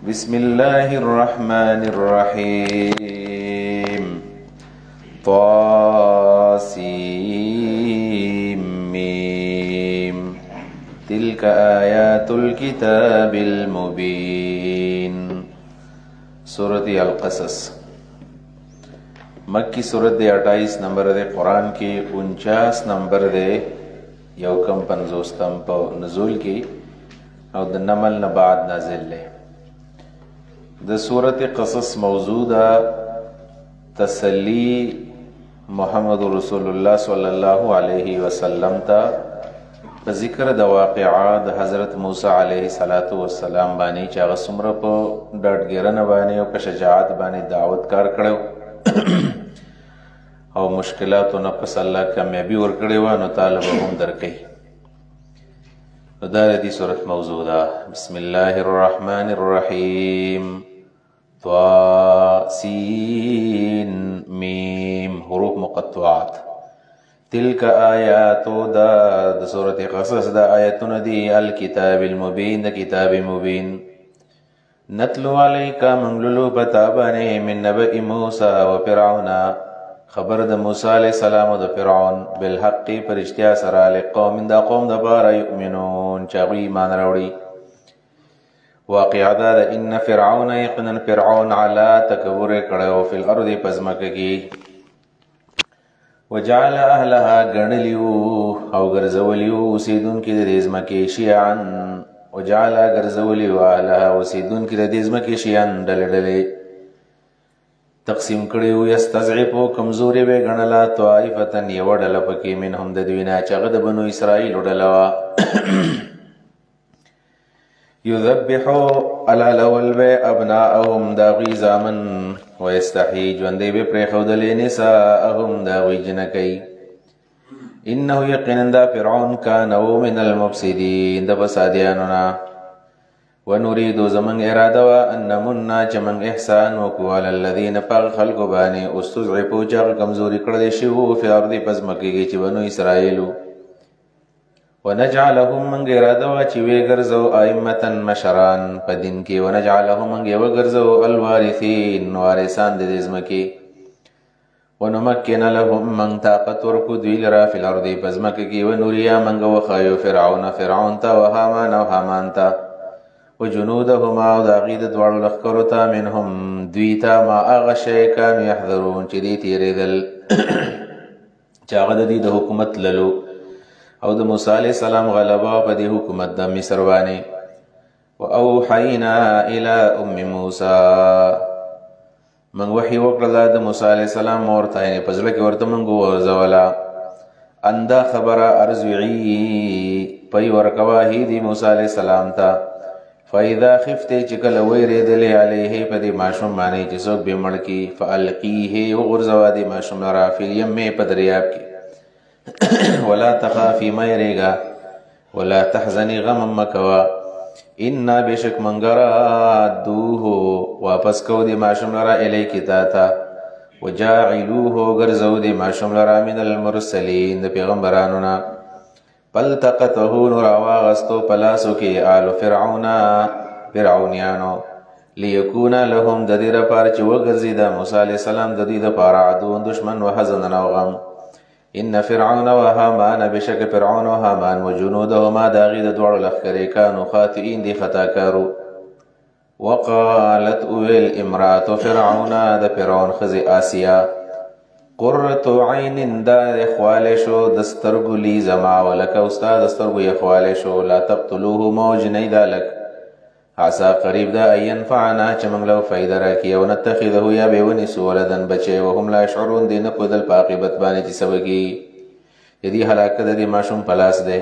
بسم الله الرحمن الرحيم طاسيم تلك آيات الكتاب المبين سورة القصص مکی سورت دے 28 نمبر دے قرآن کی 49 نمبر دے یوکم پنزوستم پا نزول کی او د نمل نبعد نازل لے د سورت قصص موضوع دا تسلی محمد رسول الله صلی الله علیه وسلم تا ذکر د واقعا د حضرت موسی علیه السلام باندې چې هغه څومره په ډاډګیرنه باندې او په شجاعت باندې دعوت کار کړو او مشکلاتو نه پس الله کامیابی ورکړې و نو طالب هم درکې دا دې سورت موضوع ده. بسم الله الرحمن الرحیم طاسین میم حروف مقطعات. تلك آیات دا سورت قصص دا آیتون دی الکتاب المبین دا کتاب مبین نتلو علیکا منگللو پتابانے من نبأ موسیٰ و فرعون خبر د موسی علیہ السلام د فرعون بالحق پرشتیا سره لقوم دا قوم د بارا یؤمنون چاوی ایمان راوړي. واقعا دا ان فرعون یقینا فرعون علا تکبر کړو فی الارض پزمکه کی وجعل اهلها غنلیو او ګرځولیو اوسیدونکي د دې ځمکې شیعان وجعل ګرځولیو اهلها اوسیدونکي د دې ځمکې شیعان ډلې ډلې تقسیم کړیو یستضعفو کمزوري به غنلا طائفتن یو ډله پکې منهم د دوی نه چې هغه د بنو اسرائیل ډله وا یذبحو الالول به ابناءهم داغي زامن ويستحيي ژوندې به پرېښودلې نساءهم داغي جنکۍ انه یقینا دا فرعون کان او من المفسدين د فسادیانو نه ونريد زمن اراده ان نمنا چمن احسان وکو علی الذین پاک خلق باندې استضعفوا چا کمزوری کړل شي او په ارض پزمکه چې بنو اسرائیل ونجعلهم من اراده چې وی ګرځو ائمه مشران په دین کې ونجعلهم من یو ګرځو الوارثین وارثان د ځمکه ونمکن لهم من طاقت ورکو دوی لرا فی الارض پزمکه کې ونوریا من وخایو فرعون تا وهامان او هامان تا وجنودهما او داغید دوارو لخکرو تا منهم دویتا ما آغا شیکانو یحذرون چی دی تیره دل چاگد دی ده حکومت للو او ده موسیٰ علیہ السلام غلبا پا دی حکومت دا مصر بانی و اوحینا الى ام موسیٰ من وحی وکرلا ده موسیٰ علیہ السلام مورتا یعنی پزلکی ورطا منگو ورزولا اندا خبر ارزوعی پی ورکواهی دی موسیٰ علیہ السلام تا فَإِذَا خِفْتِ چکل ویردل علیه پا دی ماشم مانی چسوک بیمڑ کی فَأَلْقِيهِ وغرزوا دی ماشم لرا فی الیم پا دریاب کی وَلَا تَخَافِ مَيْرِگا وَلَا تَحْزَنِ غَمَ مَكَوَا اِنَّا بشک منگرا دوه واپس کو دی ماشم لرا الیکی تاتا وَجَاعِلُوهُ غرزو دی ماشم لرا من المرسلین دی پیغمبرانونا فالتقطه نراواغستو پلاسو کی آل فرعونیانو لیکونا لهم ددیر پارچ وگرزی دا موسیٰ علیہ السلام ددید پارا عدون دشمن و حزن نوغم ان فرعون و حامان بشک فرعون و حامان و جنودهما داغید دوار لخکری کانو خاطئین دی خطاکارو وقالت اویل امرات فرعون دا فرعون خزی آسیا قرۃ عین دا خوالشو دسترگو لی زما ولک استاد دسترگو یخوالشو لا تقتلوه موج نیدالک عسا قریب دا اینفعنا چمنگ لو فائدہ راکی او نتخذه یا بیونسو ولدن بچے وهم لا شعرون دی نقودل پاقبت بانی چی سبگی یدی حلاکت دی ماشون پلاس دے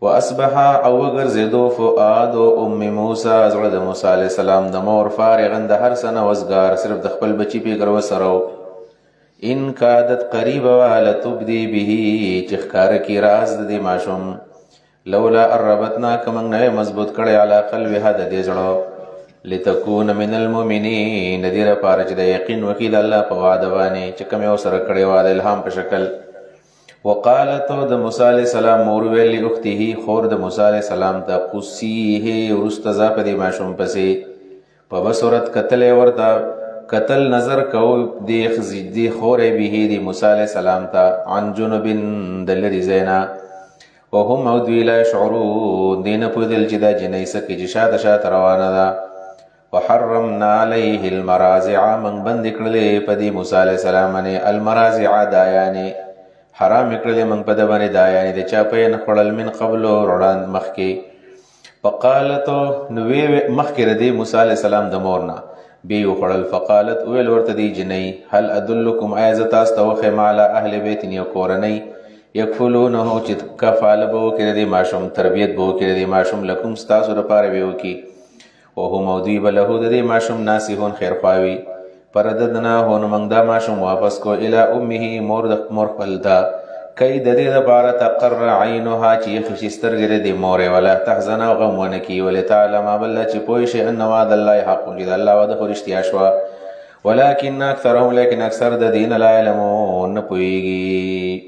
واسبحا او گرزدو فؤاد ام موسیٰ زرد موسیٰ علیہ السلام دمور فارغن دا هر سنه وزگار صرف دخپل بچی پی کرو سرو ان کادت قریب والا تبدی به چخکار کی راز دی ماشوم لولا الربتنا کمنگ نوے مضبوط کڑے علا قلبها دا دیزڑو لتکون من المؤمنین دیر پارچ دا یقین وکید اللہ پا وعدوانی چکم یو سر کڑے وعد الہام پا شکل وقالتو دا موسیٰ علیہ السلام مورویلی اختی ہی خور دا موسیٰ علیہ السلام تا قصیه رستزا پا دی ماشوم پسی په بصورت قتل ورته قتل نظر کو دی خورې به دی موسی علیہ السلام ته عن جنوب دلری زینا وهم او دوی لا شعورون دین پودل چې دا جنۍ سکه چې شاته شاته روانه ده وحرمنا عليه المراضع من بند کړلې په دې موسی علیہ السلام باندې المراضع دایانه حرام کړلې من په د باندې دایانه د چا په نه خړل من قبل وړاند مخکې فقالت نو مخکې ردی موسی علیہ السلام د مورنا بی وخړل فقالت ویل ورته دی جنۍ هل ادلکم ایزه تاسو ته وخم علی اهل بیت یو کورنۍ یکفلونه چې کفاله به وکړي د ماشوم تربیت به وکړي د ماشوم لکم ستاسو لپاره به وکړي وهم او دوی به له د دې ماشوم ناسیحون خیرخواوي فرددناه نو موږ دا ماشوم واپس کو الی امه مور خپل ته کای د دې لپاره تقر عینها چې خشي سترګې د مور ولا تحزن او غم ونه کی ول تعالی ما بل چې پوه شي ان وعد الله حق چې الله وعده خو رښتیا شو ولکن اکثرهم لیکن اکثر د دین لا علمون پویږي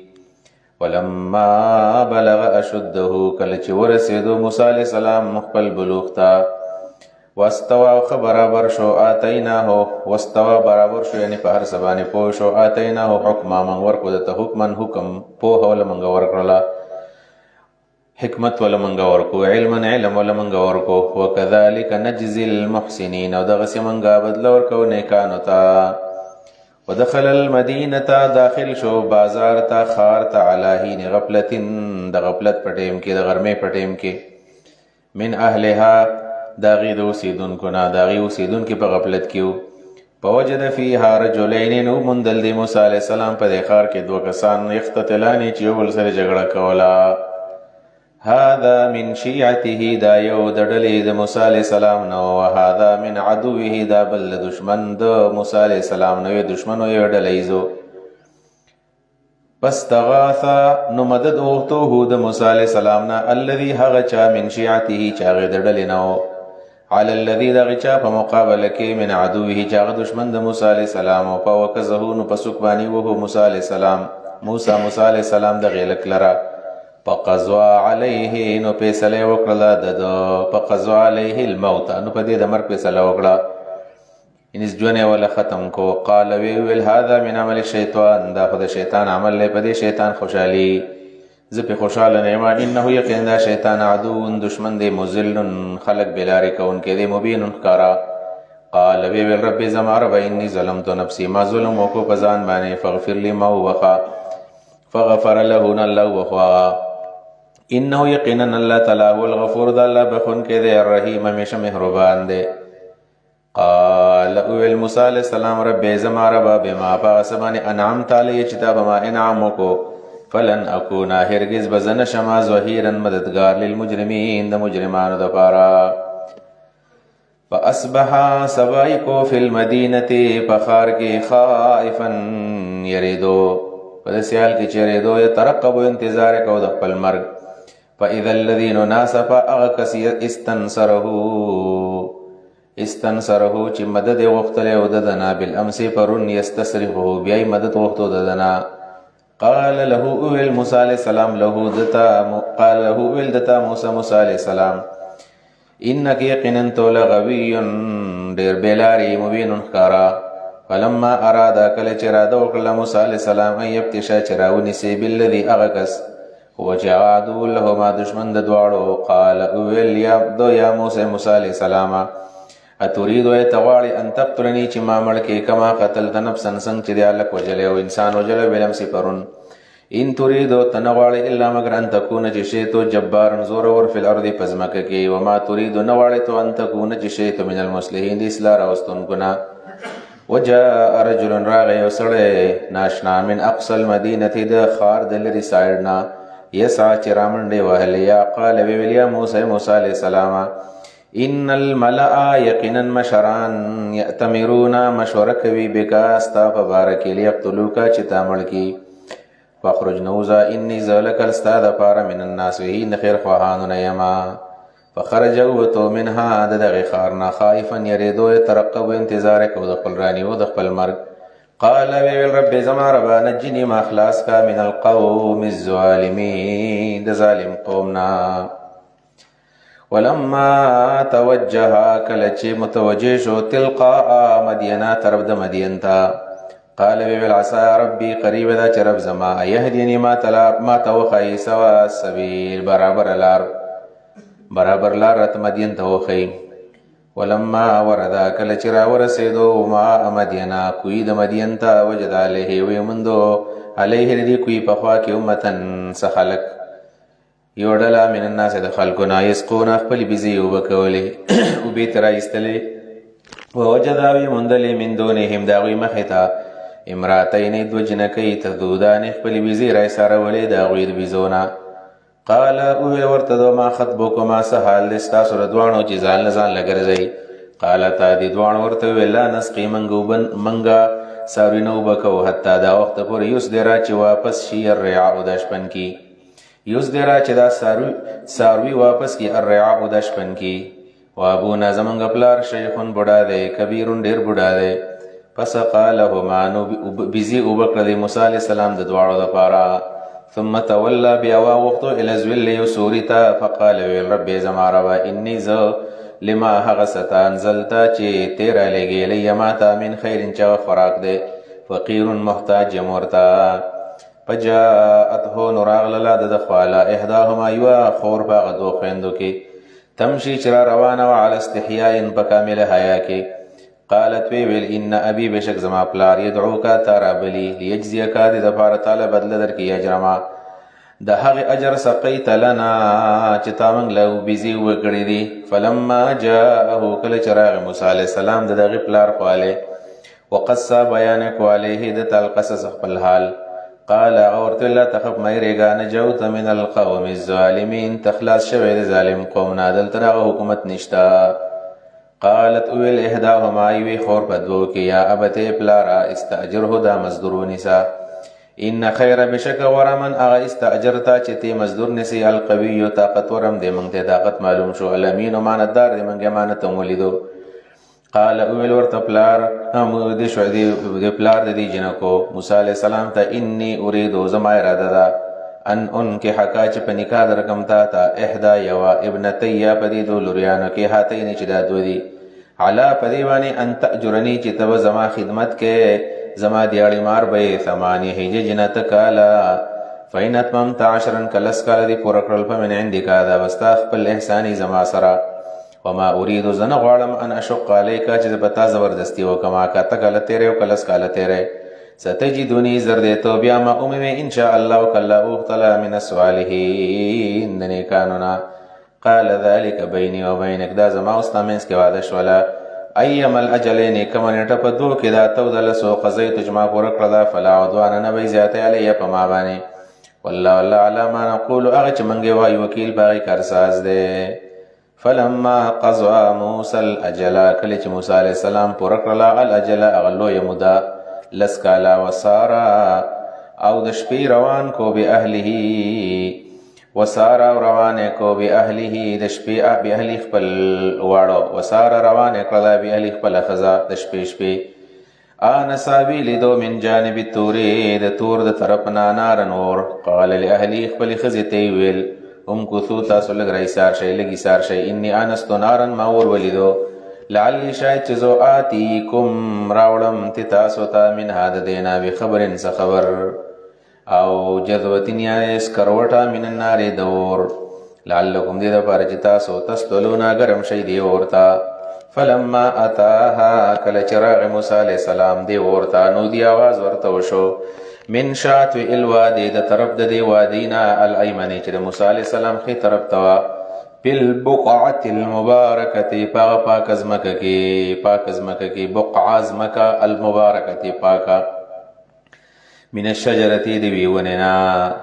ولما بلغ اشده کله چې ورسېدو موسی علیہ السلام خپل بلوغ ته واستوا برابر شو آتیناه واستوا برابر شو یعنی په هر سبانه پوه شو آتیناه حکما من ورکو دته حکمن حکم پوه ول منګ ورکړه حکمت ول منګ ورکو علما علم ول منګ ورکو وکذالک نجزي المحسنین او دغه سیمنګ بدل ورکو نیکانو ته ودخل المدینه داخل شو بازار تا خار تا علاهین غفلتن د غفلت پټیم کې د غرمې پټیم کې من اهلها داغي د اوسیدونکو نه داغي اوسیدونکو په غفلت کې فوجد فيها رجلين نو مندل دی موسی علیہ السلام په دې خار کې دوه کسان یختتلان چې یو بل سره جګړه کوله هذا من شيعته دا یو د ډلې د موسی علیہ السلام نو وهذا من عدوه دا بل دشمن د موسی علیہ السلام نو دشمن یو ډلې زو پس تغاثا نو مدد وغوښته د موسی علیہ السلام نه الذي هغه چا من شيعته چا غ د ډلې نو على الذي دغچا په مقابله کې من عدوه چاغ دشمن د موسی علیہ السلام او په وکزه نو پسوک باندې وو موسی علیہ السلام موسی علیہ السلام د غیلک لرا فقضوا عليه نو فیصله وکړه د فقضوا عليه الموت نو په دې د مرګ فیصله وکړه انس جونه ولا ختم کو قال ویل هذا من عمل الشیطان دا خدای شیطان عمل له په دې شیطان خوشحالي زپی خوشحال نعمه انه یقین دا شیطان عدو دشمن دی مذل خلق بلاری کون کې دی مبین کارا قال وی رب زما رب انی ظلمت نفسی ما ظلم وکو پزان باندې فغفر لی ما وخا فغفر له الله وخوا انه یقینا الله تعالی هو الغفور ذا الله بخون کې دی الرحیم همیشه مهربان دی قال او موسی علیہ السلام رب زما رب بما پاسبانی انعام تعالی چې تا بما انعام کو فلن اكون هرگز بزن شما ظهيرا مددگار للمجرمين د مجرمانو د پارا فاصبح سبايكو في المدينه فخار کې خائفا يريدو په سیال کې چریدو يترقب انتظار کو د خپل مرګ فاذا الذين ناسف اغكس استنصره چې مدد وختله او دنا بالامس پرون يستصرخه بیا مدد وختو دنا قال له اویل موسی علیہ السلام له دتا قال له اویل دتا موسی علیہ السلام انک یقینا لغوی ډیر بلاری مبین خارا فلما اراد کل چراده وکړه موسی علیہ السلام ایبتشا چراونی سی بالذی اغکس هو جعادو له ما دشمن د دواړو قال اویل یا موسی علیہ السلام اتريد يتواړي ان تقتلني چې ما مړ کې کما قتلت نفسا څنګه چې دی الک وجلې او انسان وجلې بلم سي پرون ان تريد تنواړي الا مگر ان تكون چې شی تو جبار زور ور فی الارض پزمک کې وما تريد نواړي تو ان تكون چې شی تو من المصلحين دي اصلاح راوستون ګنا وجاء رجل راغ يسړې ناشنا من اقصى المدينه د خار دلري سایډنا يسعى چرامنډي وهلیا قال ویلیا موسی علیہ السلام ان الملأ یقینا مشران یأتمرون مشوره کوي بکا استا فبارک لیقتلوک چې تامل کی فخرج نوزا انی ذلک الاستاد فار من الناس هی خیر خواهان یما فخرجوا تو منها دغه خارنا خائفا يريدو يترقب انتظار کو د خپل رانی او د خپل مرګ قال ویل رب زما رب نجنی ما خلاص کا من القوم الظالمین د ظالم قومنا ولما توجه کله چې متوجه شو تلقاء مدینه طرف د مدین ته قال ویل عسى ربي قریب دا چې رب زما يهديني ما توخی سوا السبيل برابر لار رت مدین ته وخی ولما وردا کله چې را ورسېدو ما مدینه کوی د مدین ته وجد علیه ویمندو علیه ردی کوی په خوا کې امتن سخلق یو ډله من الناس د خلکو نه یسقون خپل بیزی وبکولې او بیت را ایستلې ووجد ویمندلې من دونهم داغوی مخې ته امراتین دو جنکی تذودان خپل بیزی را سارولې د هغوی د بیزونه قال اوه ورته دو ما خطبکما سحال دستاسو د دوانو چې ځان لګرځئ قالتا دې دوانو ورته ویل لا نسقي منګه څاروي نه اوبه کوو حتی دا وخت پورې یصدره چې واپس شي الرعاء د شپن کې یصدره چې دا څاروي واپس کی الرعاء د شپن کې وابونا زمونږ پلار شیخون بوډا دی کبیرون ډېر بوډا دی پس قالهما نو بیزی اوبه کړلې موسی علیه السلام د دواړو دپاره ثم تولى بیا واوښتو الى ذل یو سوري ته فقال ویل رب زما ربه انی زه لما هغه څه ته انزلته چې ته رالیږېلی ما ته من خیر چې هغه خوراک دی فقیر محتاج یم ورته فجاءته نو راغلله د ده خواله احداهما یوه خور په هغه دوو خویندو کې تمشي چې را روانه وه علی استحیاء په کامله حیا کې قالت ویل ان ابي بشک زما پلار يدعوك تا رابلی ليجزيك د دپاره تعالی بدله درکړي اجرما د هغه اجر سقيت لنا چې تا موږ له بیزي وکړې دي فلما جاءه کله چې راغی موسی علیه السلام د دغه پلار خواله وقص بیان کو علیه د تل قصص خپل حال قال اورت لا تخف مېرګا نجوت من القوم الظالمين تخلاص شوی د ظالم قوم نه دلته حکومت نشتا قالت اویل احداهما ایوی خور پدوو کی یا ابته پلارا استاجره دا مزدورو نسا ان خیر بشک ورمن اغا استاجرتا چتی مزدور نسی القوی طاقت ورم دی منگتی طاقت معلوم شو الامین و مانددار دی منگ امانتم ولیدو قال اویل ورت پلار دی شو دی پلار دی جنکو موسی علیہ السلام تا انی اریدو زما اراده دا ان کے حقا چ په نکاح درکم تا احدا یوا ابنتیا پدی دو لوریانو کې هاتین چې دا دو دی علا پدی باندې ان تاجرنی چې تب زما خدمت کې زما دیاړي مار به 8 هجه جنت کالا فین اتممت 10 کلس کال دی پور کړل په من عندك دا واستا خپل احسانی زما سرا وما اريد زن غړم ان اشق علیک چې بتا زبردستی وکما کا تکل تیرے او کلس کال تیرے ستجدونی زردیتو بیا ما اممی انشاء اللہ وکلا اغتلا من الصالحین دنی کانونا قال ذلك بینی و بینک دا زما استامنس کے وعدش ولا ایم الاجلین کمن ٹپدو کدا تو دلسو قضیت جما پورکردا فلا عدوان نبی زیادی علی پما بانی والله والله علا ما نقول اغچ منگی وای وکیل باغی کرساز دے فلما قضوا موسى الاجل کلچ موسی علیہ السلام پورکرلا الاجل اغلو یمدا لسکالا وسارا او د شپې روان کو به اهله وسارا روان کو به اهله د شپې به اهلی خپل واړو وسارا روان کړه به اهلی خپل خزا د شپې ان سابیل دو من جانب التور د تور د طرف نار نور قال لاهلی خپل خزته ویل کو ثو تاسو لګ رئیسار شي لګی سار شي انی انست نارن ما ور ولیدو لعلی شاید چیزو آتیکم راولم تتاسو تا من هاد دینا بی خبرن سا خبر او جذوتین یا اسکروٹا من النار دور لعلکم دیده پار چتاسو تستولونا گرم شای دی ورتا فلما اتاها کل چراغ موسی علیہ السلام دی ورتا نو دی آواز ورتوشو من شاتو الوادی دا طرف دا دی وادینا الایمنی چی دا موسی علیہ السلام خی طرف توا بالبقعة المباركة پاک ازمکه کی بقع ازمکه المبارکه پاکا من الشجرة دی وننا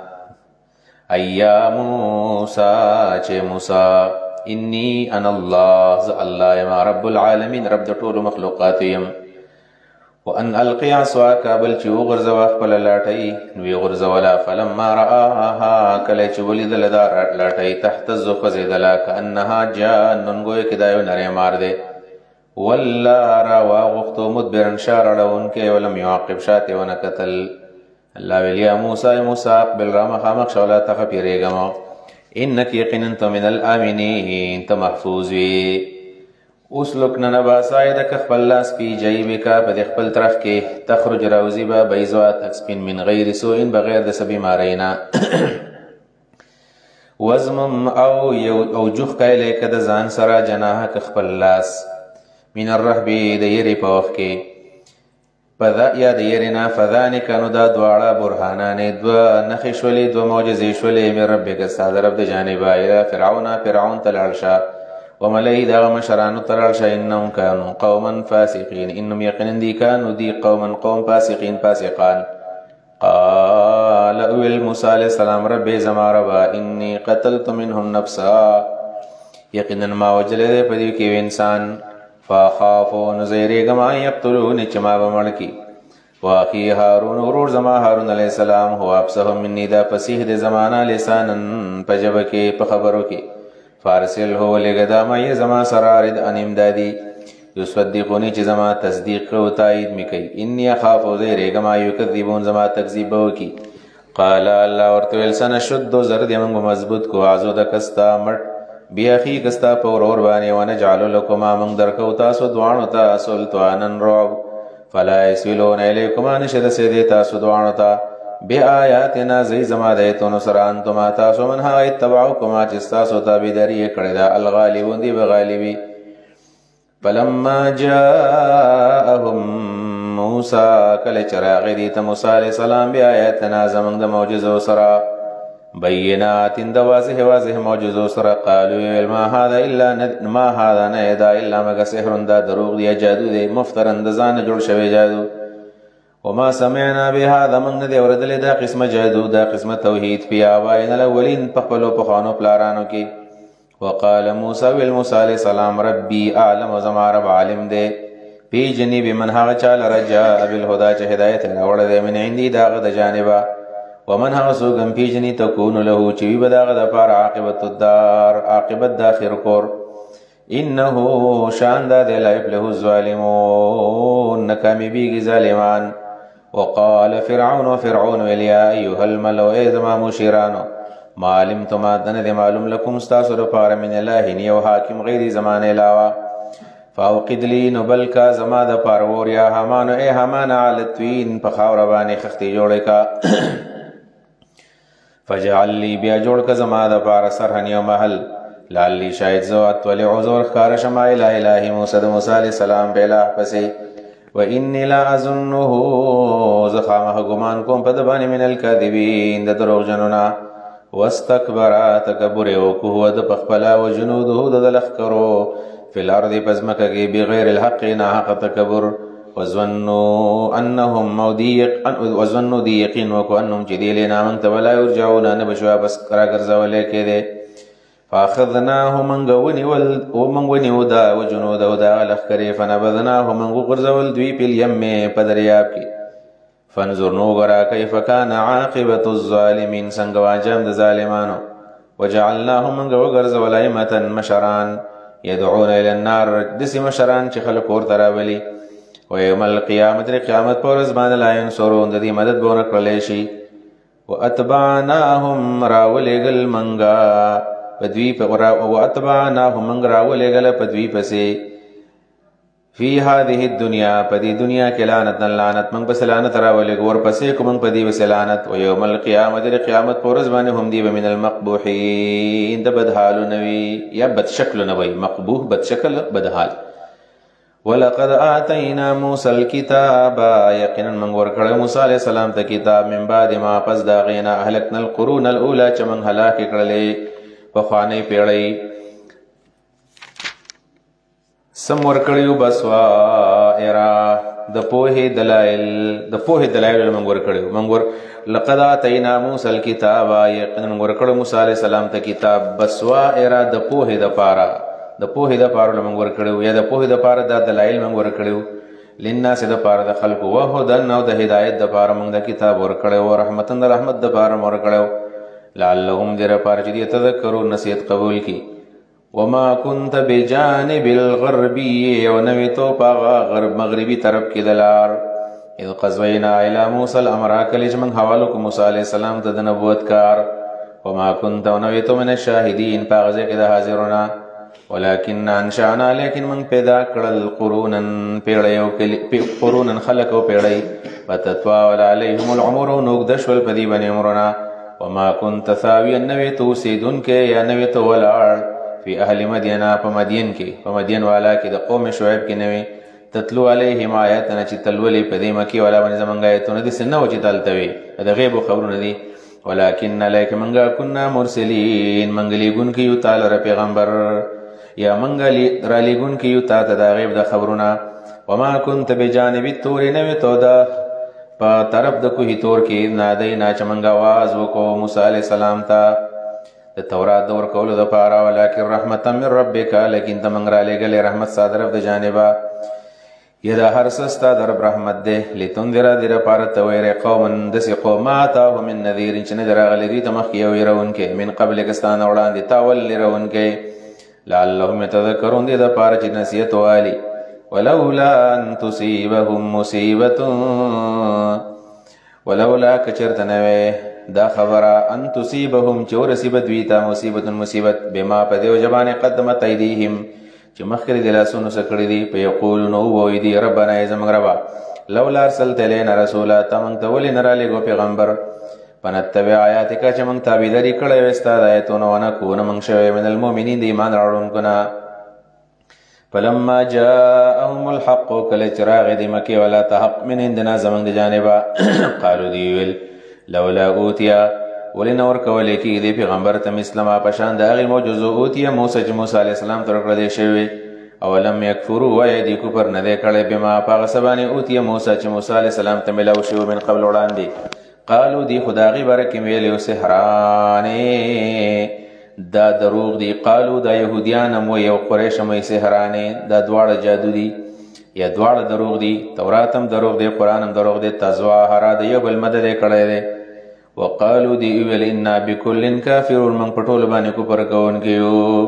ایا موسى چه موسى انی انا الله ما رب العالمین رب د ټولو مخلوقات یم وان القي عصاك بل چې وغرزوا خپل لاټۍ نو وغرزولا فلما راها کله چې ولید لدار لاټۍ تحت زخزدلا كانها جان گوی کدایو نری مار دے ولا را واغختو مدبرن شارلون کې ولم يعقب شاته ونقتل الله ولیا موسی اقبل رام خامخ شولا تخفیریګم انک یقینا ته من الامنین ته محفوظ وی. اسلک ننبا سایدک خپل لاس پی جیبکا په خپل طرف کې تخرج راوزی با بیضا تکسپین من غیر سوء بغیر د سبی مارینا وزمم او جوخ کایله کده ځان سره جناح خپل لاس من الرهب د یری په وخت کې پدا یا د یرینا فذانک نو دا دواړه برهانان دو نخې شولې دو معجزې شولې مې ربک استاد رب د جانبه الى فرعون تلارشا وملئ دا مشرانو تلارشا انهم كانوا قوما فاسقين انهم یقینا دی کانو دی قوم فاسقین فاسقان. قال اویل موسی علیہ السلام رب زما ربا انی قتلت منهم نفسا یقینا ما وجلد پدیو کې انسان فخافو نزیریګم ان یقتلون چې ما به مړ کی. واخی هارون ورور زما هارون علیہ السلام هو افصح مني دا فصیح د زمانہ لسانن پجب کې په خبرو کې. فارسل هو لګدا ما زما سرارد ان امدادی یصدقونی چې زما تصدیق او تایید میکي. انی اخاف زیریګم یکذبون زما تکذیب وکي. قال الله ورته سنشد زرد موږ مضبوط کو ازو د کستا مټ بیاخی کستا په ورور باندې ونجعل لكما من درکو تاسو دوانو ته سلطانن رعب فلا يسلون الیکما نشد سیدی تاسو دوانو ته بیااتنا زی زما دیتونو سره انتم تاسو من ها اتبعوکما چې تاسو تابعداري کړی دا الغالبون دی بغالبی. فلما جاءهم موسی کله چراغ دی ته موسی علیہ السلام بیااتنا زمن د معجزو سره بینات د واضح معجزو سره قالوا ما هذا ندا الا مگر سحر دا دروغ دی جادو دی مفترن د ځان جوړ شوی جادو. وما سمعنا بهذا من ندی اوردل دا قسمه جادو دا قسمه توحید پی آبائنا الاولین پخپلو پخوانو پلارانو کی. وقال موسی والموسی علیہ السلام ربی اعلم زما رب عالم دے پی جنی بمن هغه چال رجاء بالهدى چې هدایت راوړل دی من عندي داغه د جانبه ومن هغه سوګم پیجنی تكون له چې وی بداغه د پار عاقبت الدار عاقبت د اخر کور. انه شان دا د لا يفلح الظالمون نکامی بیگی ظالمان. وقال فرعون الیا ایها الملو ایزما مشیرانو ما علمتم ادن د معلوم لكم استاسو د پار من الله نیو حاکم غیر زمان علاوه فاوقد لی نبلکا زما د پار ور یا حمان ای حمان علتوین په خاور باندې خختی جوړه کا فجعل لی بیا جوړ کا زما د پار سرحن یو محل لالی شاید زو اتولی عذور خار شمائل الہی موسی علیہ السلام بیلا پسې و انی لا اظنه زخامه گمان کوم په دبانی من الکاذبین د دروغ جنونا. واستكبر تکبر وکهو د پخپلا و جنوده د لخکرو فی الارض پزمکه کې بغیر الحق نه حق تکبر. وظنوا انهم ضيقين وكانهم جديلنا من تبلا يرجعون نبشوا بس کرا ګرځولې کې دي. فاخذناه من غوني ودا وجنود ودا لخري فنبذناه من غرزول دوی په یم په دریاب کې. فانظر نو غرا كيف كان عاقبه الظالمين څنګه واجب د ظالمانو. وجعلناهم من غرزول ائمه مشران يدعون الى النار دسی مشران چې خلک ورته راولي. ويوم القيامت قیامت پر ورځ باندې لا ينصرون د دې مدد بونه کړلې شي. واتبعناهم راولګل منغا پدوی پر واتبعناهم من راولګل پدوی پسې فی هذه الدنيا پدی دنیا کې لعنت من پس لعنت راولګ ور پسې کوم پدی وس لعنت. ويوم القيامت قیامت پر ورځ باندې هم دی من المقبوحین د بدحال نوی یا بد شکل نوی مقبوح بد شکل بدحال. ولقد آتینا موسی الكتاب یقینا من ورکړ موسی علیہ السلام ته کتاب من بعد ما پس دا غینا اهلکنا القرون الاولى چې من هلاک کړلې په خوانې پیړۍ سم ورکړیو بسوا ارا د پوهې دلایل من ورکړیو من لقد آتینا موسی الكتاب یقینا من ورکړ موسی علیہ السلام ته کتاب بسوا ارا د پوهې د پاره د پوهې د پاره موږ ورکړو یا د پوهې د پاره د دلایل موږ ورکړو. للناس د پاره د خلق او هدن او د هدایت د پاره موږ د کتاب ورکړو او رحمتن د رحمت د پاره موږ ورکړو لعلهم در پاره چې تذکروا نصیحت قبول کی. وما كنت بجانب الغربي او نوی تو پاغا غرب مغربی طرف کې دلار اذ قضینا الى موسی الامر کله چې موږ حوالو کو موسی علیہ السلام ته د نبوت کار. وما كنت ونویت من الشاهدین پاغزه که دا حاضرنا ولكن انشانا لیکن من پیدا کرل قرونا خلق و پیڑی فتتواول علیهم العمر نوگدشول پدی بنی عمرنا وما كنت ثاویا نویتو سیدن کے یا نویتو والعار فی اهل مدینہ پا مدین کی پا مدین والا کی دا قوم شعیب کی نوی تتلو علیهم آیاتنا چی تلولی پدی مکی والا بنی زمانگا آیتون دی سنو چی تلتوی دا غیب و خبرون دی ولكن لیک منگا کننا مرسلین منگلی گن کیو تال را پیغمبر یا منگلی رالی گن کیو تا دا غیب دا خبرونا وما كنت بجانب التور نویتو دا پا طرف دا کوئی تور کی نادینا چا منگا آواز وکو موسیٰ علیہ السلام تا دا تورات دور کولو دا پارا ولكن رحمتا من ربکا لیکن تا منگ را لے گلے رحمت سا درف دا جانبا یدا ہر سستا درب رحمت دے لتنذر دیر پارت ویر قومن دسی قوم آتاہو من نذیر انچن درا غلی تمخی ویرون کے من قبل کستان اوڑان دی تاول لرون کے لعلهم يتذكرون دي دا پارچ نسیت والی ولولا ان تصيبهم مصیبت ولولا کچرتنوے دا خبرا ان تصيبهم چو رسیبت ویتا مصیبت بما پدیو جبان قدمت ایدیهم چو مخکر دلاسونو سکڑی دی پیقولونو ویدی ربنا ایزم ربا لولا ارسلت لینا رسولا تمنگ تولی نرالی گو پیغمبر پنتبع آیاتکا چه منگ تابیداری کڑی وستاد آیتون ونکون منگ شوی من المومنین دی ایمان راڑون کنا فلما جاءهم الحق کل چراغ دی مکی ولا تحق من اندنا زمنگ دی جانبا قالو دیویل لولا اوتیا ولی نور کولی کی دی پیغمبر تم اسلام پشان دا اغی موجزو اوتیا موسیٰ موسیٰ علیہ السلام ترکر دی شوی اولم یکفرو ویدی کفر ندے کڑی بما پاغسبانی اوتیا موسیٰ موسیٰ علیہ السلام تملاو شو من قبل وڑان دی قالو دی خداغی برکی ویلیو سحرانے دا دروغ دی قالو دا یهودیانم و یو قریشم وی سحرانے دا دوار جادو دی یا دوار دروغ دی توراتم دروغ دی قرآنم دروغ دی تزواهرا دی یو بالمدد کڑے دی وقالو دی اویل انا بکلن کافرون من پٹول بانی کو پرکون کیو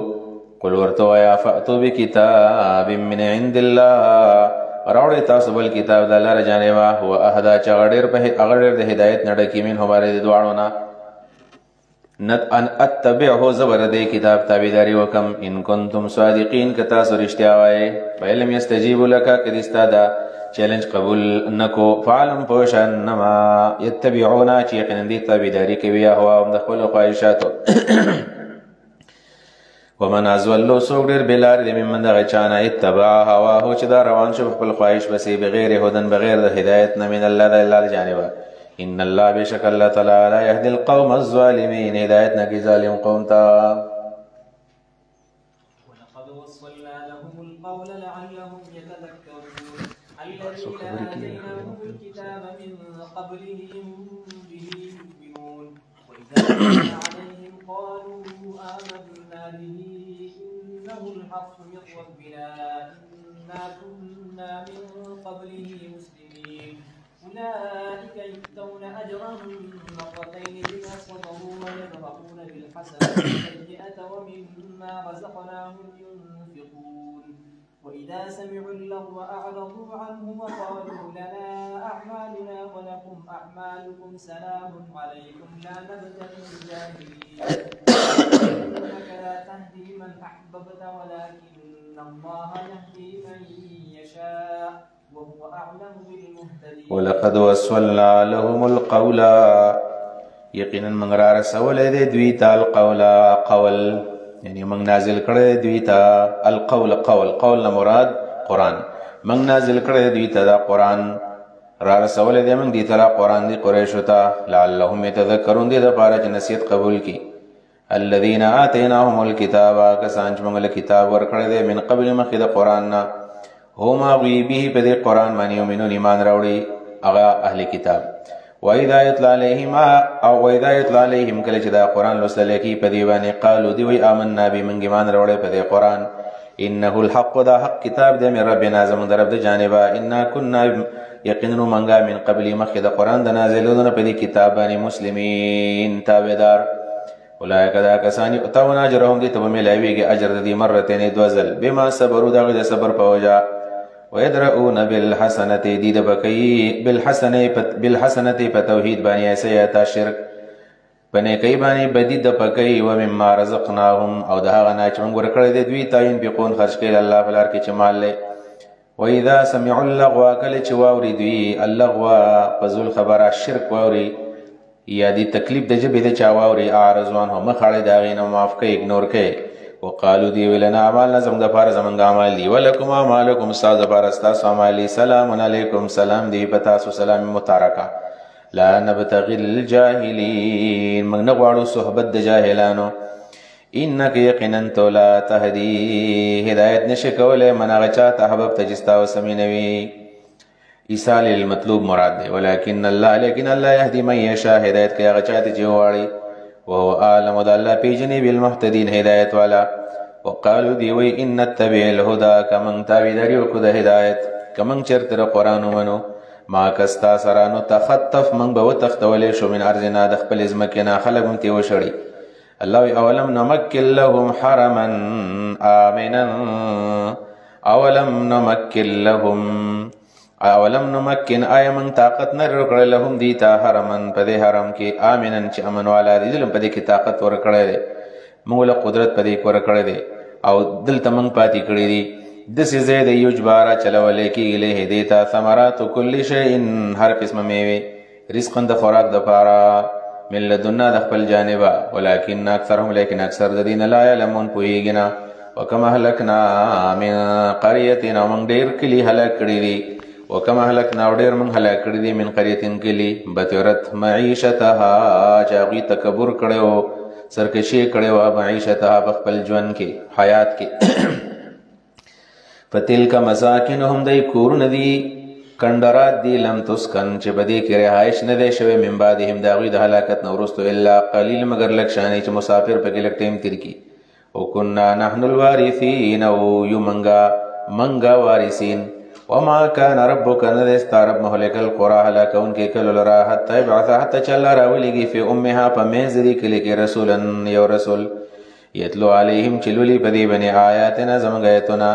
قل ورتو یا فأتو بکتاب من عند اللہ راوڑی تاسو بل کتاب دا اللہ رجانے وا ہوا اہدا چا اغڑیر دا ہدایت نڈکی من ہمارے دی دوارونا ان اتبعہو زبر دے کتاب تابیداری وکم ان کنتم صادقین کتاسو رشتیاوائے فیلم یستجیبو لکا کدستا دا چیلنج قبول نکو فعلم پوشا انما یتبعونا چی یقین دی تابیداری کویا ہوا امدخل خواہشاتو ومن ازولو سوگرر بلار دی من دا غچانا اتبع هواهو چی دا روان شو بخبل خواهش بسی بغیر هدن بغیر دا ہدایتنا من اللہ دا اللہ جانبا ان اللہ بشک اللہ تعالی لا یهدی القوم الظالمین ہدایتنا کی ظالم قوم تا ولقد وصلنا لهم القول لعلهم يتذكرون الذين آتيناهم الكتاب من قبلهم به يؤمنون وإذا تتلى عليهم قالوا آمنا به إنه الحق من ربنا إنا كنا من قبله مسلمين أولئك يؤتون أجرهم مرتين بما صبروا ويدرؤون بالحسنة السيئة ومما رزقناهم ينفقون وإذا سمعوا اللغو أعرضوا عنه وقالوا لنا أعمالنا ولكم أعمالكم سلام عليكم لا نبتغي الجاهلين إنك لا تهدي من أحببت ولكن الله يهدي من يشاء وهو أعلم بالمهتدين ولقد وصلنا لهم القول یقینا من را رسول دے دویتا القول قول یعنی من نازل کرے دویتا القول قول مراد قرآن من نازل کرے دویتا دا قرآن را رسول دے من دیتا قرآن دی قریشتا لعلهم يتذکرون دی دا پارچ نصیحت قبول کی الذین آتیناهم الكتابا کسانچ منگل کتاب ورکڑے دے من قبل مخید قرآننا هما غیبی پدی قرآن مانی یؤمنون ایمان راوڑی اغا اہل کتاب وَإِذَا يُتْلَى عَلَيْهِمْ کله چې دا قرآن لوستل کېږي په دې باندې قالو دوی وایي آمنا به موږ ایمان راوړی په دې قرآن انه الحق دا حق کتاب دی من ربنا زموږ د رب د جانبه انا كنا یقینا موږ من قبل مخکې د قرآن د نازلېدو نه په دې کتاب باندې مسلمین تابعدار اولئک دا کسان یؤتون اجرهم دې ته به میلاویږي اجر د دې مرتين دو ځل بما صبروا دا د صبر په وجه ويدرؤون بالحسنة دید بکی بالحسنة پا توحید بانی سیئتا شرک په نیکۍ باندې بدي د پکۍ ومما رزقناهم او د هغه نه چې موږ ورکړی دی دوی ته ينفقون خرج کوي د الله په لار کې چې مال دی. واذا سمعوا اللغو کله چې واوري دوی اللغو فضل خبره شرک واوري یا دی تکلیف د ژبې د چا واوري اعرضوا عنه مخ اړوي د هغې نه معاف کوي اګنور کوي. وقالو دی ولنا اعمالنا زموږ دپاره زموږ اعمال دي ولکم اعمالکم ستاسو دپاره ستاسو اعمال دي سلام علیکم سلام دی په تاسو سلام متارکه. لا نبتغي الجاهلین موږ نه غواړو صحبت د جاهلانو. انک یقینا تو لا تهدی هدایت نشي کولی من هغه چا ته احببته چې ستا وسمینوي. ایصال المطلوب مراد دی ولکن الله یهدي من یشاء هدایت کوي هغه چا ته چې وغواړي. وهو اعلم د الله پیژني بالمهتدین هدایت والا. وقالو دی وی ان نتبع الهدى کمن تابعداري وکړو د هدایت کمن چرته د قرآن ومنو ما کستا سره نو تخطف من به وتختولی شو من ارضنا د خپل ځمکې نه خلک هم ترې وشړي. الله وی اولم نمکن لهم حرما آمنا اولم نمکن آیا من طاقت نه ورکړی لهم دی ته حرمن په دې حرم کې آمنن چې امن والا دی دلته په دې کې طاقت ورکړی دی موږ له قدرت په دې کې ورکړی دی او دلته موږ پاتې کړی دي داسې ځای دی یجباره چلولی کېږي الیه دې ته ثمرات کل شیء هر قسمه میوې رزقا د خوراک دپاره من لدنا د خپل جانبه ولکن اکثرهم لیکن اکثر د دین لا یعلمون پوهېږي نه. وکم اهلکنا من قریة او موږ ډېر کلي هلاک کړي دي وکم اهلکنا او ډېر موږ هلاک کړي دي من قریة کلي بطرت معیشتها چې هغوی تکبر کړی و سرکشي کړی وه معیشتها په خپل ژوند کې حیات کې. فتلک مساکنهم دی کورونه دي کندرات دی لم تسکن چې بدې کې رهایش نه دی شوی من بعدهم د هغوی د هلاکت نه وروستو الا قلیل مگر لږ شانې چې مسافر پکې لږ ټیم تېر کړي. وکنا نحن الوارثین او یو منګه وارثین. وما كان ربک نه دی ستا رب مهلک القرى هلاکونکې کلو لره حتی یبعث حتی چې الله راولېږي فی امها په منځ د دې کلي کې رسولا یو رسول یتلو علیهم چې لولي په دې باندې آیاتنا زموږ آیتونه.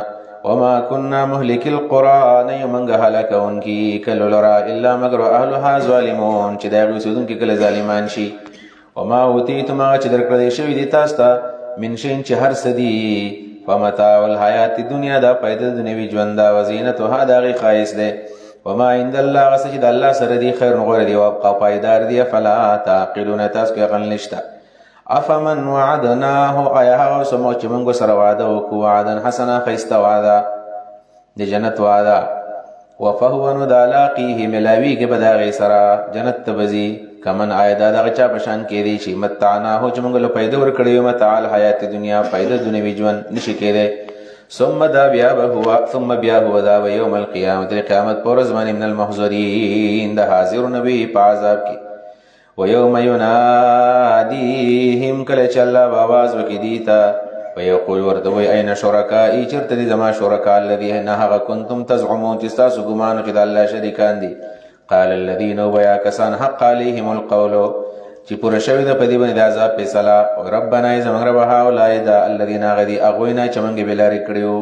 وما كنا مهلك القرى نه یو منګه هلاکونکي کلو لره الا مگر اهلها ظالمون چې د هغوی اوسېدونکي کله ظالمان شي. وما اوتیتم هغه چې درکړی شوي دي تاسو ته من شین چې هر څه دي فمتاع الحیات دنیا دا پیدا د دنیوي ژوند دا وزینتها د هغې ښایست دی. وما عند الله هغه څه چې د الله سره دي خیر غوره دي وابقا پایدار دي. فلا تعقلون تاسو کې عقل نشته. افمن وعدناه آیا هغه څوک چې موږ سره وعده وکړو وعدا حسنا ښایسته وعده د جنت وعده وفهو نو دا لاقیه ملاویږي به د هغې سره جنت ته به ځي. کمن آیا دا دغه چا په شان کې دی چې متعناه چې موږ له پیدا ورکړی وي متاع الحیات دنیا پیدا دنیوي ژوند نشي کېدی. ثم بیا هو دا به یوم القیامت د قیامت په ورځ باندې من المحضرین د حاضرونه وي په عذاب کې. ویوم ینادیهم کله چې الله به آواز وکړي دي ته ویقول ورته وایي این شرکائي چېرته دي زما شرکا الذین هغه کنتم تزعمون چې ستاسو ګمان کې د الله شریکان دي. قال الذين وبیا کسان حق علیهم القول چې پوره شوي ده په دې باندې د عذاب فیصله. ربنا ای زموږ ربه هؤلاء دا الذین هغه دي هغوی نه چې موږ یې بېلارې کړي وو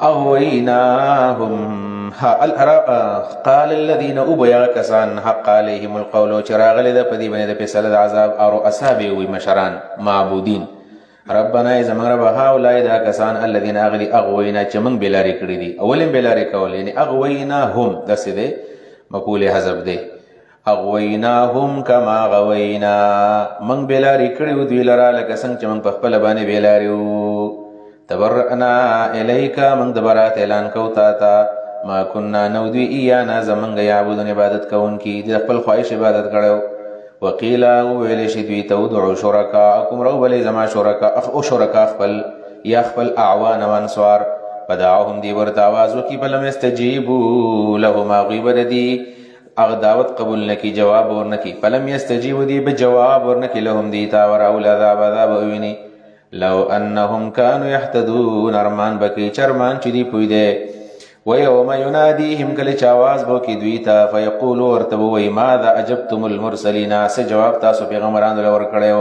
اغویناهم. قال الذين وبیا کسان حق علیهم القول چې راغلی ده په دې باندې د فیصله د عذاب او رؤسا به وي مشران معبودین. ربنا ای زموږ ربه هؤلاء دا کسان الذین هغه دي اغوینا چې موږ بېلارې کړي دي. اول یې بېلارې کول یعنې اغویناهم داسې دی مفعول حذف دی. اغویناهم کما غوینا موږ بېلارې کړي وو دوی لره لکه څنګه چې موږ په خپله باندې بېلارې وو. تبرأنا الیک موږ د برات اعلان کوو تا ته ما کنا نو دوی ایانا زمونږ یعبدون عبادت کوونکي د خپل خواهش عبادت کړی. وقیل وویلی شي دوی ته ودعو شرکاءکم راوبلئ زما شرکا خپل یا خپل اعوان و انصار. فدعوهم دی ورته آواز وکړي فلم یستجیبوا لهم هغوی به د دې هغه دعوت قبول نه کړي جواب ورنه کړي. فلم یستجیبوا دی به جواب ورنه کړي لهم دی ته وراو العذاب عذاب وویني. لو انهم كانوا يهتدون ارمان به کوي چرمان چې دی پوی دی. ويوم يناديهم کله چې آواز به وکړي دوی ته فیقولو ورته به وایي ماذا اجبتم المرسلین څه جواب تاسو پیغمبرانو له ورکړی و.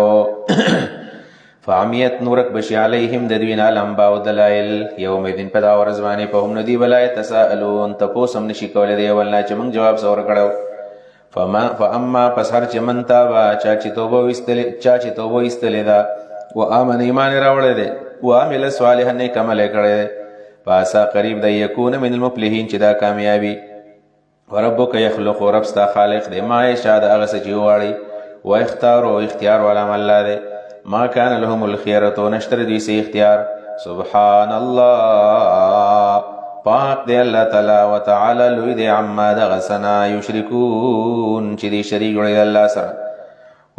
فعمیت نورک بشي علیهم د دوی نه الانباء دلایل یومئذ په دا ورځ باندې په هم نه دوی به لا یتساءلون تپوس هم نشي کولی د یو بل نه چې موږ جواب څه ورکړی. فاما پس هر چې من تابا چا چې توبه ویستلې ده و آمن ایمان راوړی دی و عمل صالحا نیک عمل یې کړی دی فاسا قریب دی یکون من المفلحین چې دا کامیابي وربک یخلق رب ستا خالق دی ما یشاء د هغه څه چې وغواړي و اختار او اختیار والا الله دی ما کان لهم الخيرة نشتر دوی سے اختیار سبحان الله پاک دی الله تعالی وتعالى لوی دی عما دغسنا یشرکون چې دی شریک جوړی الله سره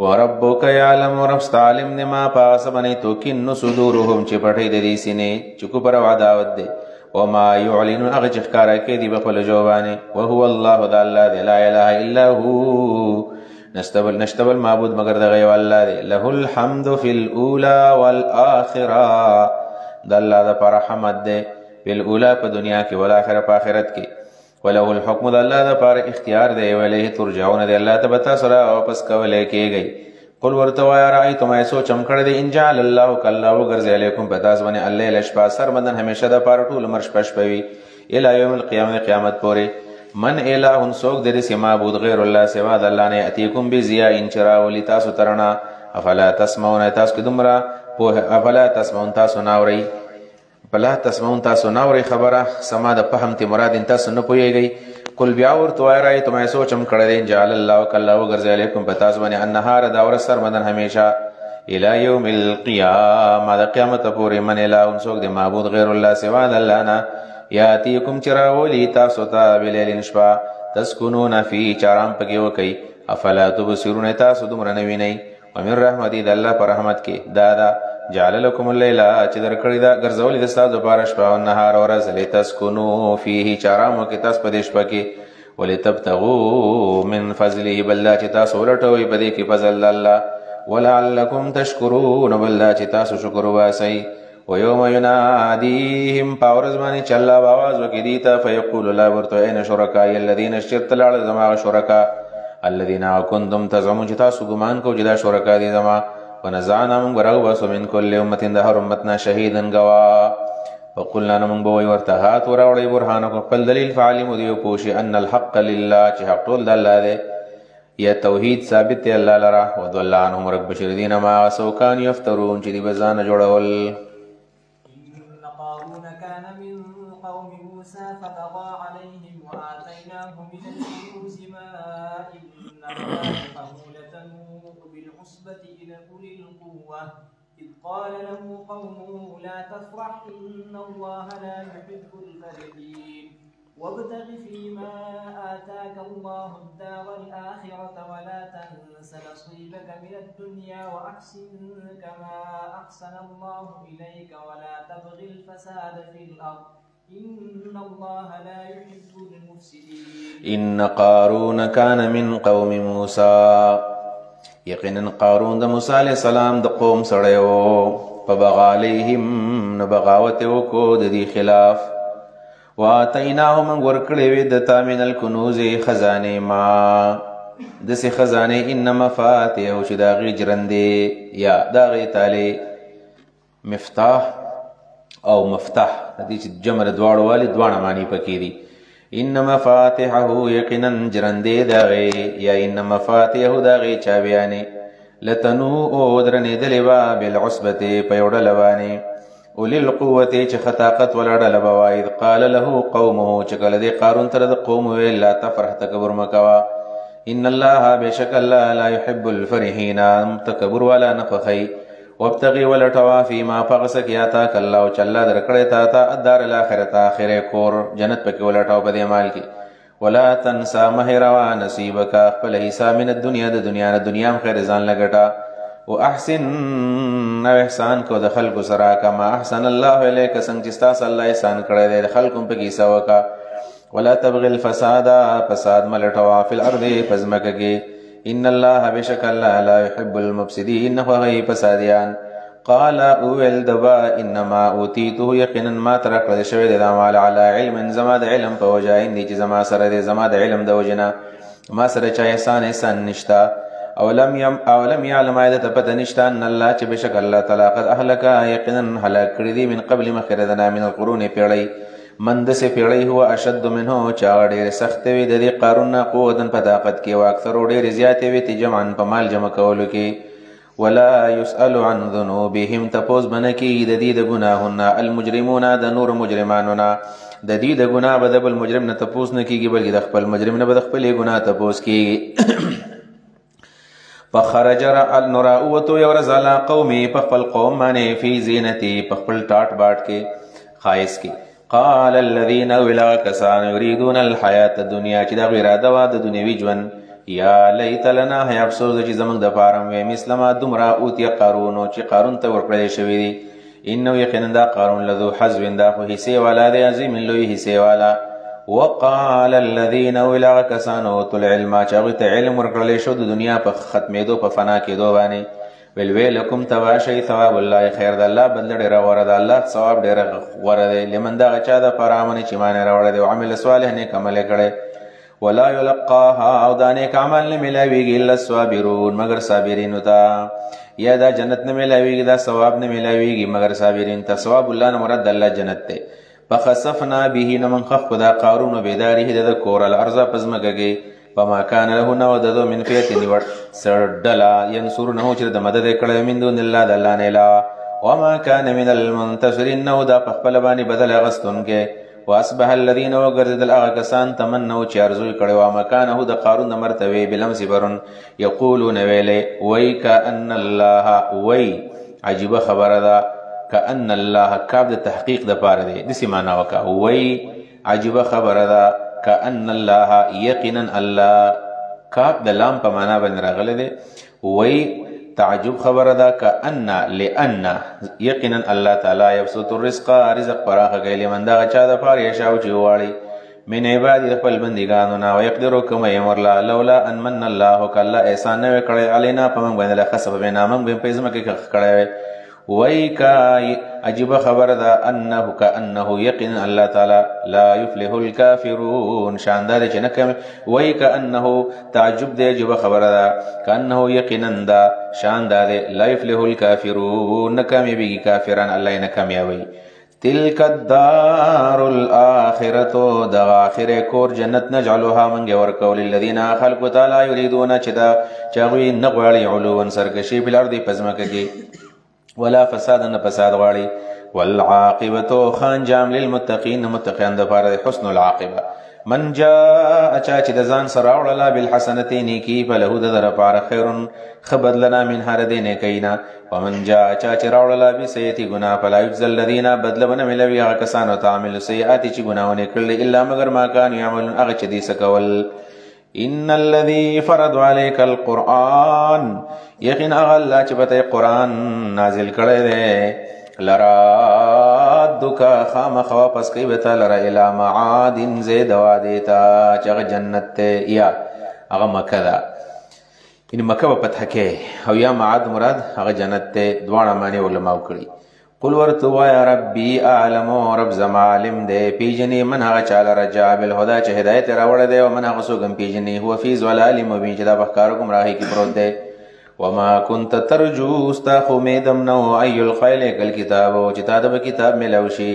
وربک یعلم رب ستا علم دی ما پاس باندې توکن صدورهم چې پټی د دې سینې چې کو پر عداوت دی وما يعلنون هغه چې ښکارا کوي دی په خپل جوابانه وهو الله د الله دی لا اله الا هو نشتبل معبود مگر دغه یو الله دی له الحمد فی الاولى والآخرة د الله د پر حمد دی فی الاولى په دنیا کې ول آخرت په آخرت کې وله الحكم د الله د پر اختیار دی ولیه ترجعون دی الله ته بتا سره واپس کولای کېږي قل ورته وای رایتم ای سوچم کړی دی ان جعل الله کله وګرځي علیکم پتاس باندې الليل شپه سرمدن همیشه د پر ټول مرش پشپوي الی یوم القیامه قیامت پورې من الہ سوک در سی معبود غیر الله سوا د الله نه اتیکم بزیا ان چرا ولی تاسو ترنا افلا تسمعون تاسو کدمرا په افلا تسمعون تاسو ناوري فلا تسمعون تاسو ناوري خبره سما د فهم تی مراد تاسو نه پويږي قل بیا ورته وای راي ته مې سوچم کړی جعل الله کله وګرځي علیکم پتاس باندې النهار دا ور سر مدن همیشه الى یوم القیامه د قیامت پورې من الہ سوک د معبود غیر الله سوا د الله نه یاتیکم چراولی تاسو ته بلیل شپه تسکنون فی چارام پکې وکي افلا تبصرون تاسو دومره نه وینئ ومن رحمتی د الله پر رحمت کې دادا جعل لكم الليل چې درکړی دا ګرځولې د تاسو لپاره شپه او نهار او ورځ لتسکنوا فيه چارام وکي تاسو په دې شپه کې ولتبتغوا من فضله بل چې تاسو ولټوي په دې کې فضل الله ولعلكم تشکرون بل چې تاسو شکر واسئ ويوم يناديهم پاورز باندې چلا आवाज وکي دیتا فيقول لا ورتو اين شركاء الذين اشترت لعل زما شركاء الذين كنتم تزعمون چې تاسو ګمان کو چې دا شرکا دي زما ونزعنا من غرو وسو من كل امه ده امتنا شهيدا غوا وقلنا من بوي ورتهات وراولي برهانكم قل دليل فعلم ديو پوشي ان الحق لله چې حق ټول د الله دی یا توحید ثابت دی الله لرا وضل عنهم رب بشردين ما سوكان يفترون چې دی بزان جوړول فبغى عليهم وآتيناه من الكنوز ما إن مفاتحه لتنوء بالعصبة إلى أولي القوة إذ قال له قومه لا تفرح إن الله لا يحب الفرحين وابتغ فيما آتاك الله الدار الآخرة ولا تنس نصيبك من الدنيا وأحسن كما أحسن الله إليك ولا تبغ الفساد في الأرض إن الله لا يحب المفسدين إن قارون كان من قوم موسى یقینا قارون د موسی علیہ السلام د قوم سره و فبغى عليهم نبغاوت وکړو د دې خلاف واتیناه من ورکړې وې د تامن الکنوز خزانه ما د سه خزانه ان مفاتيح او چې دا غي جرندې یا دا غي تاله مفتاح او مفتاح دې چې جمع دواړو والی دواړه معنی پکې دي ان مفاتحه یقینا جرندې دا غي یا ان مفاتيح دا غي چا بیانې لتنو او درنې دلوا بالعصبه پيوډ لواني اولي القوه چې خطاقت ولړل بواید قال له قومه چې کله دې قارون تر د قوم وی لا تفرح تکبر مکوا ان الله بشک الله لا يحب الفرحين تکبر ولا نفخي وابتغي ولټوا فيما فغسك ياتاك الله چلا درکړې تا ته الدار الاخرت اخره کور جنت پکې ولټاو په دې مال کې ولا تنسى مهروا نصيبك خپل حصہ من الدنيا د دنیا نه دنیا خیر ځان لګټا واحسن احسان کو د خلق سرا کما احسن الله الیک څنګه چې تاسو الله احسان کړی دی د خلقو په کې سوکا ولا تبغي الفساد فساد ملټوا فی الارض فزمکه کې ان الله بشک الله لا يحب المفسدين وهي فساديان قال اول دبا انما اوتيته يقينا ما ترك شوی د مال على علم زما د علم په وجاین دي چې زما سره د زما د علم د وجنا ما سره چا احسان نشتا اولم يعلم ايده پته نشتا ان الله چې بشک الله تعالی قد اهلك يقينا هلاك کړی دي من قبل مخردنا من القرون پیړی من دسې پیړۍ هو اشد منه چې هغه ډېرې سختې وي د دې قارون نه قوتن په طاقت کې او اکثرو ډېرې زیاتې وي تجمعا په مال جمع کولو کې ولا يسأل عن ذنوبهم تپوس بنه کې د دې د ګناهونه المجرمون د نور مجرمانو نه د دې د ګناه به د بل مجرم نه تپوس نه کېږي بلکې د خپل مجرم نه به د خپلې ګناه تپوس کېږي فخرج النراؤتو یو ورځ علی قومي په خپل قوم باندې فی زینتی په خپل ټاټ باټ کې خایس کې قال الذين ولا كسان يريدون الحياة الدنيا چې دا اراده وا د دنیوي ژوند یا لیت لنا هي افسوس چې زمنګ د پارم وې مسلمه دمرا اوتی قارون چې قارون ته ورکړی شوی دی انه یقینا دا قارون لذو حظ دا خو حصے والا دی عظیم لوی حصے والا وقال الذين ولا كسان اوتل علم چې هغه ته علم ورکړل شو د دنیا په ختمېدو په فنا کېدو باندې ویلکم تواشی ثواب الله خیر د الله بدل ډیر غوړه د الله ثواب ډیر غوړه دی لمن دا چا د پرامنې چې مان راوړه دی او عمل صالح نه عمل کړي ولا يلقاها او دانه عمل نه ملاویږي الا الصابرون مگر صابرین وتا یا دا جنت نه ملاویږي دا ثواب نه ملاویږي مگر صابرین ته ثواب الله نه مراد الله جنت ته فخسفنا به نمن خف خدا قارون بيداره د کور الارض پزمګي فما كان له نو ددو من فیت نیوړ سردلا ينصرونه چې د مدد کړه من دون الله د الله نه لا وما كان من المنتصرين نو دا په خپل باندې بدل غستون کې واصبح الذين وغرد الاغكسان تمنوا چې ارزو کړه وا مکانه د قارون د مرتبه بلمس برن يقولون ویله وای کأن الله وای عجيبه خبره ده کأن الله کاب د تحقیق د پاره دی د سیمانه وکا وای عجيبه خبره ده کأن الله یقینا الله کاف د لام په معنا باندې راغلی دی وای تعجب خبره ده کأن لأن یقینا الله تعالی یبسط الرزق رزق پراخه کوي لمن دا چا د پاره یشاو چې واړي من عباد خپل بندګانو نه ويقدر کما یمرلا لولا ان من الله کله احسان نه کړی علینا په موږ باندې خصب به نامم به پېزما کې کړی وای کا عجیب خبر ده انه کانه یقین الله تعالی لا یفلح الکافرون شاندار چې نکم وای کانه تعجب ده عجیب خبر ده کانه یقینا ده شاندار لا یفلح الکافرون نکامیابی کافران الله نه کامیابی تلک الدار الاخرة دا اخر کور جنت نجعلها من ورکول الذين خلقوا تعالی یریدون چې دا چاوی نغواړي علوان سرکشی بل ارض پزماکه کې ولا فساد نه فساد غواړي والعاقبه خان جام للمتقين متقين د پاره حسن العاقبه من جاء اچا چې د ځان سره وړلا بالحسنه نیکی فله د در پاره خیر خبر لنا من هر دین کینا ومن جاء اچا چې راوړلا بسیئتی گناہ فلا یجزل الذين بدلون ملوی هغه کسانو تعمل سیئات چې گناهونه کړل الا مگر ما کان یعملون هغه چې دې سکول ان الذي فرض عليك القرآن یقین اغلا چې بته قرآن نازل کړی دی لرادک خامخ واپس کوي بته لرا الی معاد زید وادیتا چې جنت یا هغه مکه ده ان مکه په فتح کې او یا معاد مراد هغه جنت ته دواړه معنی علماء کړی قل ورتوا یا ربی اعلم رب زما علم دے پیجنی من هغه چاله رجا بالهدى چې هدایت راوړ دی او من هغه سوګم پیجنی هو فی ضلال مبین چې دا بخکار کوم راهی کی پروت دی وما كنت ترجو استاخ امیدم نو ای الخیل کل کتاب او چې تا د کتاب ملوشي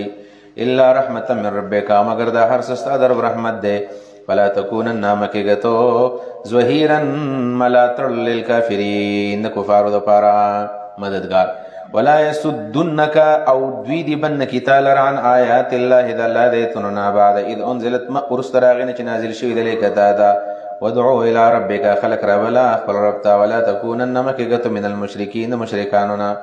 الا رحمتا من ربک مگر دا هر سستا در رحمت دی فلا تکونن مکیگتو ظهیرا ملاتر للکافرین کفار د پارا مددگار ولا يسدنك او دوی بنك تعالی عن آیات الله اذا لا دیتنا بعد اذ انزلت ما ارستراغن چې نازل شوی د لیکتا دا ودعو الى ربك خلق ربلا خپل رب تا ولا تكونن مكغت من المشركين مشرکاننا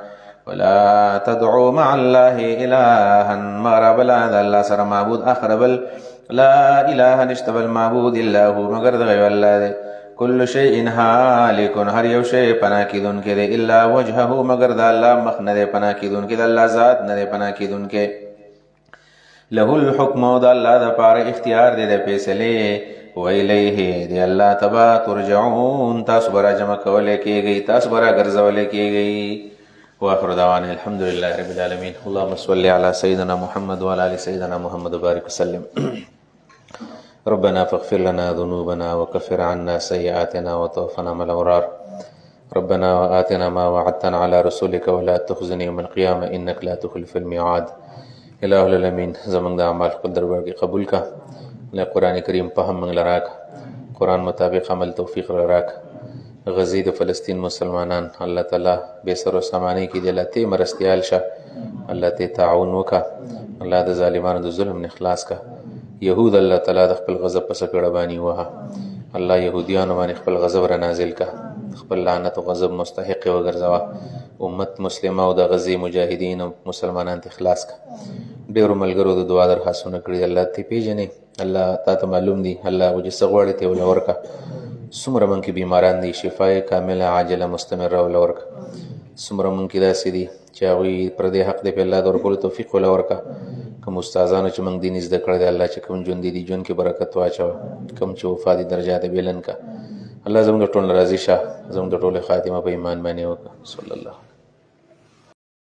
ولا تدعو مع الله الها ما ربلا الله سر معبود اخر بل لا اله نشتبل معبود الا هو مگر غیر الله كل شيء هالك هر یو شی پنا کیدون کې دی الا وجهه مگر د الله مخ نه پنا کیدون کې د الله ذات نه پنا کیدون کې له الحكم او د الله د پاره اختیار دی د فیصله و الیه دی الله تبا ترجعون تاسو برا جمع کولې کېږي تاسو برا ګرځولې کېږي واخر دعوانا الحمد لله رب العالمين اللهم صل على سيدنا محمد وعلى ال سيدنا محمد وبارك وسلم ربنا فاغفر لنا ذنوبنا وكفر عنا سيئاتنا وتوفنا مع الأبرار ربنا وآتنا ما وعدتنا على رسولك ولا تخزني يوم القيامة إنك لا تخلف الميعاد الہ العالمین زمونږ د اعمال خپل دربار کې قبول کا. الله قرآن کریم فهم موږ لراک، قرآن مطابق عمل توفیق لراک. غزی د فلسطین مسلمانان الله تعالی بے سر و سامانی کې د لته مرستیال شه، الله ته تعاون وکا، الله د ظالمانو د ظلم نه خلاص کا. يهود الله تعالی د خپل غضب په سکړه باندې وها، الله يهوديانو باندې خپل غضب را نازل کا، خپل لعنت او غضب مستحق وګرځوا. امت مسلمه او د غزي مجاهدین او مسلمانان ته خلاص کا. ډیرو ملګرو د دعا درخواستونه کړی، الله ته پیژنې، الله تاسو معلوم دي، الله وجه سغوړې ته ولور کا. څومره من کې بیماران دي شفای کامله عاجله مستمره ولور کا. څومره من کې داسې دي چې هغوی پر دې حق دی په الله د ورکولو توفیق ولور کا. کوم استادانو چې موږ دین زده کړی دی الله چې کوم ژوند دي ژوند کې برکت واچوه، کوم چې وفات درجات بلند کا. الله زموږ ټول راضي شه، زموږ ټول خاتمه په ایمان باندې وکړه. صلی الله